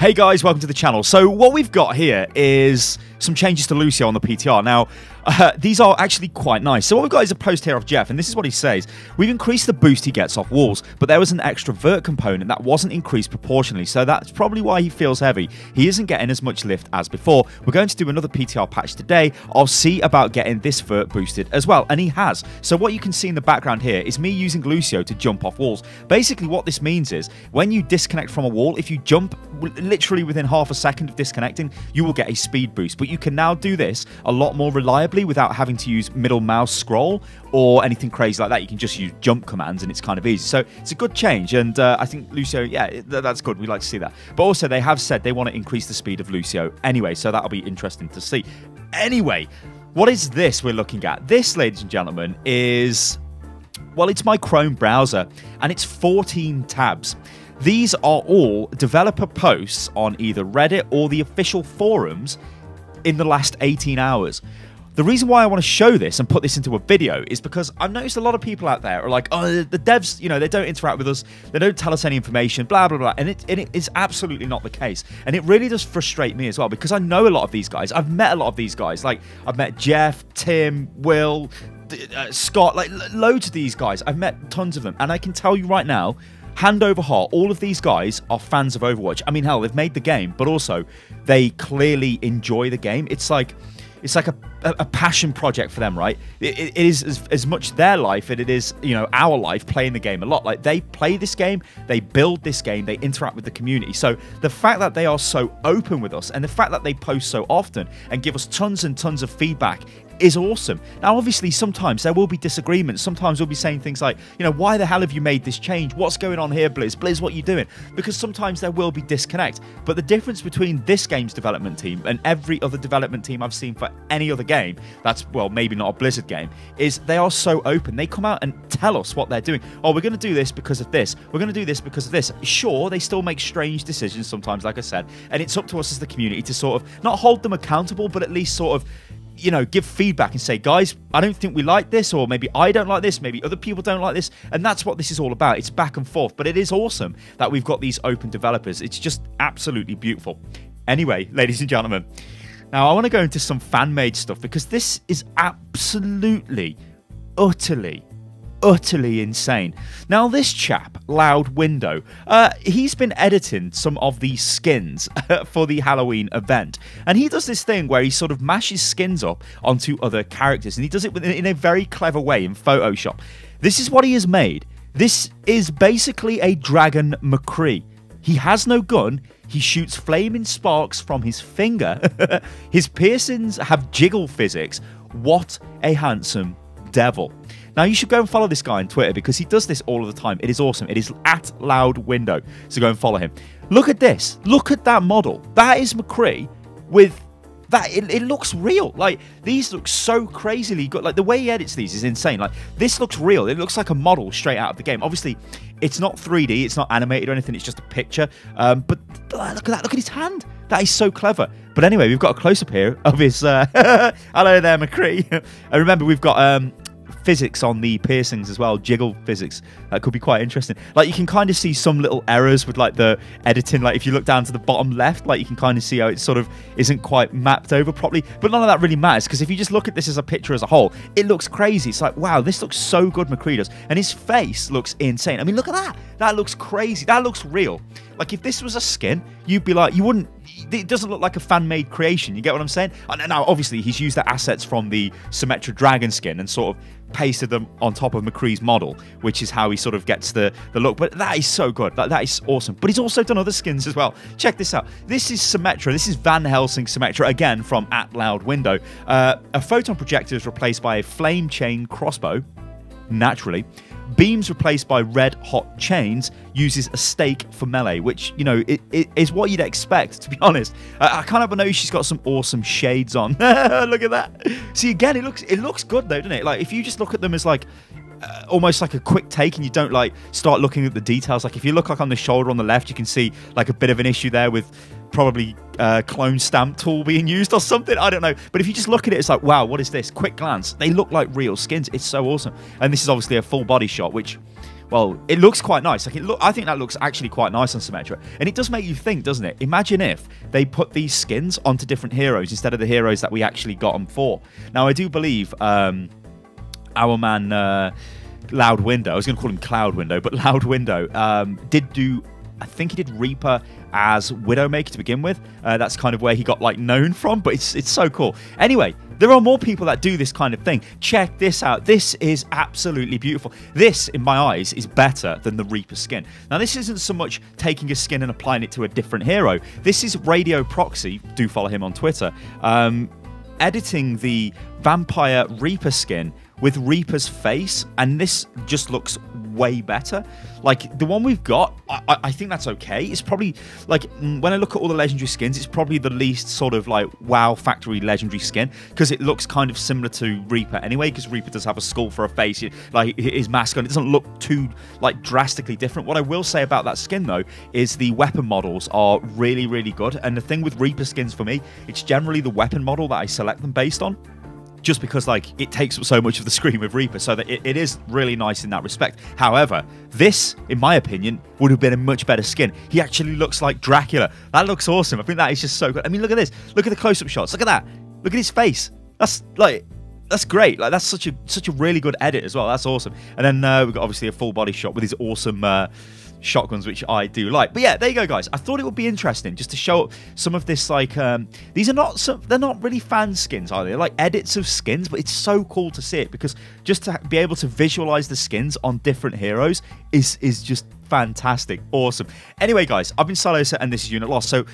Hey guys, welcome to the channel. So what we've got here is some changes to Lucio on the PTR. Now, these are actually quite nice. So what we've got is a post here of Jeff, and this is what he says. We've increased the boost he gets off walls, but there was an extra vert component that wasn't increased proportionally, so that's probably why he feels heavy. He isn't getting as much lift as before. We're going to do another PTR patch today. I'll see about getting this vert boosted as well, and he has. So what you can see in the background here is me using Lucio to jump off walls. Basically what this means is when you disconnect from a wall, if you jump literally within half a second of disconnecting, you will get a speed boost. But you can now do this a lot more reliably without having to use middle mouse scroll or anything crazy like that. You can just use jump commands and it's kind of easy. So it's a good change, and I think Lucio, yeah, that's good. We like to see that. But also they have said they want to increase the speed of Lucio anyway, so that'll be interesting to see. Anyway, what is this we're looking at? This, ladies and gentlemen, is, well, it's my Chrome browser, and it's 14 tabs. These are all developer posts on either Reddit or the official forums in the last 18 hours. The reason why I want to show this and put this into a video is because I've noticed a lot of people out there are like, oh, the devs, you know, they don't interact with us, they don't tell us any information, blah, blah, blah. And it is absolutely not the case. And it really does frustrate me as well, because I know a lot of these guys. I've met a lot of these guys. Like, I've met Jeff, Tim, Will, Scott, like loads of these guys. I've met tons of them. And I can tell you right now, hand over heart, all of these guys are fans of Overwatch. I mean, hell, they've made the game, but also they clearly enjoy the game. It's like a passion project for them, right? It is as much their life as it is, you know, our life playing the game a lot. Like, they play this game, they build this game, they interact with the community. So the fact that they are so open with us and the fact that they post so often and give us tons and tons of feedback is awesome. Now, obviously, sometimes there will be disagreements. Sometimes we'll be saying things like, you know, why the hell have you made this change? What's going on here, Blizz? Blizz, what are you doing? Because sometimes there will be disconnect. But the difference between this game's development team and every other development team I've seen for any other game that's, well, maybe not a Blizzard game, is they are so open. They come out and tell us what they're doing. Oh, we're going to do this because of this. We're going to do this because of this. Sure, they still make strange decisions sometimes, like I said, and it's up to us as the community to sort of not hold them accountable, but at least sort of, you know, give feedback and say, guys, I don't think we like this, or maybe I don't like this, maybe other people don't like this. And that's what this is all about. It's back and forth, but it is awesome that we've got these open developers. It's just absolutely beautiful. Anyway, ladies and gentlemen, now I want to go into some fan-made stuff, because this is absolutely, utterly insane. Now, this chap, Loud Window, he's been editing some of these skins for the Halloween event, and he does this thing where he sort of mashes skins up onto other characters, and he does it in a very clever way in Photoshop. This is what he has made. This is basically a Dragon McCree. He has no gun. He shoots flaming sparks from his finger. His piercings have jiggle physics. What a handsome devil. Now, you should go and follow this guy on Twitter, because he does this all of the time. It is awesome. It is at Loud Window. So go and follow him. Look at this. Look at that model. That is McCree with that. It looks real. Like, these look so crazily good. Like, the way he edits these is insane. Like, this looks real. It looks like a model straight out of the game. Obviously, it's not 3D. It's not animated or anything. It's just a picture. But look at that. Look at his hand. That is so clever. But anyway, we've got a close-up here of his... hello there, McCree. And remember, we've got... physics on the piercings as well, jiggle physics. That could be quite interesting. Like, you can kind of see some little errors with like the editing. Like, if you look down to the bottom left, like, you can kind of see how it sort of isn't quite mapped over properly, but none of that really matters, because if you just look at this as a picture as a whole, it looks crazy. It's like, wow, this looks so good, McCree does. And his face looks insane. I mean, look at that. That looks crazy. That looks real. Like, if this was a skin, you'd be like, you wouldn't, it doesn't look like a fan-made creation. You get what I'm saying? And now, obviously, he's used the assets from the Symetra dragon skin and sort of pasted them on top of McCree's model, which is how he sort of gets the look. But that is so good. That is awesome. But he's also done other skins as well. Check this out. This is Symmetra. This is Van Helsing Symmetra, again, from at Loud Window. A photon projector is replaced by a flame chain crossbow, naturally. Beams replaced by red hot chains, uses a stake for melee, which, you know, it is what you'd expect, to be honest. I can't help but notice she's got some awesome shades on. Look at that. See, again, it looks good though, doesn't it? Like, if you just look at them as like almost like a quick take, and you don't like start looking at the details. Like, if you look like on the shoulder on the left, you can see like a bit of an issue there with probably clone stamp tool being used or something. I don't know. But if you just look at it, it's like, wow, what is this? Quick glance. They look like real skins. It's so awesome. And this is obviously a full body shot, which well, it looks quite nice. Like I think that looks actually quite nice on Symetra, and it does make you think, doesn't it? Imagine if they put these skins onto different heroes instead of the heroes that we actually got them for. Now, I do believe our man Loud Window, I was going to call him Cloud Window, but Loud Window did do, I think he did Reaper as Widowmaker to begin with. That's kind of where he got like known from, but it's so cool. Anyway, there are more people that do this kind of thing. Check this out. This is absolutely beautiful. This, in my eyes, is better than the Reaper skin. Now, this isn't so much taking a skin and applying it to a different hero. This is Radio Proxy, do follow him on Twitter, editing the Vampire Reaper skin with Reaper's face, and this just looks way better. Like, the one we've got, I think that's okay. It's probably, like, when I look at all the legendary skins, it's probably the least sort of, like, wow factory legendary skin, because it looks kind of similar to Reaper anyway, because Reaper does have a skull for a face, like, his mask on. It doesn't look too, like, drastically different. What I will say about that skin, though, is the weapon models are really, really good, and the thing with Reaper skins for me, it's generally the weapon model that I select them based on, just because, like, it takes up so much of the screen with Reaper, so that it is really nice in that respect. However, this, in my opinion, would have been a much better skin. He actually looks like Dracula. That looks awesome. I think that is just so good. I mean, look at this. Look at the close-up shots. Look at that. Look at his face. That's, like, that's great. Like, that's such a really good edit as well. That's awesome. And then we've got, obviously, a full body shot with his awesome shotguns, which I do like. But yeah, there you go, guys. I thought it would be interesting just to show up some of this, like, these are not they're not really fan skins, are they? They're like edits of skins, but it's so cool to see it, because just to be able to visualize the skins on different heroes is just fantastic. Awesome. Anyway, guys, I've been Stylosa, and this is Unit Lost. So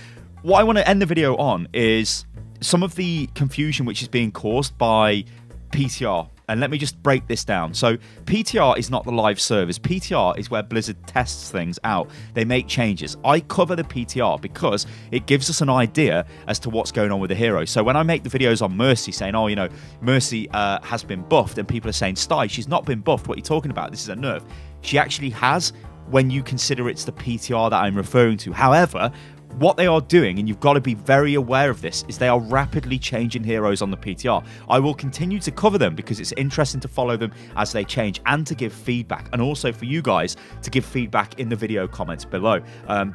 what I want to end the video on is some of the confusion which is being caused by PTR. And let me just break this down. So PTR is not the live service. PTR is where Blizzard tests things out. They make changes. I cover the PTR because it gives us an idea as to what's going on with the hero. So when I make the videos on Mercy saying, oh, you know, Mercy has been buffed, and people are saying, Sty, she's not been buffed. What are you talking about? This is a nerf. She actually has, when you consider it's the PTR that I'm referring to. However, what they are doing, and you've got to be very aware of this, is they are rapidly changing heroes on the PTR. I will continue to cover them because it's interesting to follow them as they change and to give feedback, and also for you guys to give feedback in the video comments below,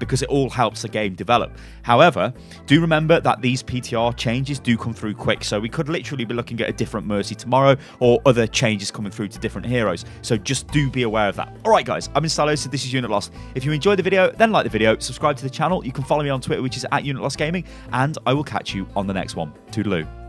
because it all helps the game develop. However, do remember that these PTR changes do come through quick, so we could literally be looking at a different Mercy tomorrow, or other changes coming through to different heroes, so just do be aware of that. Alright guys, I've been Stylosa, this is Unit Lost. If you enjoyed the video, then like the video, subscribe to the channel, you can follow me on Twitter, which is @UnitLostGaming, and I will catch you on the next one. Toodaloo.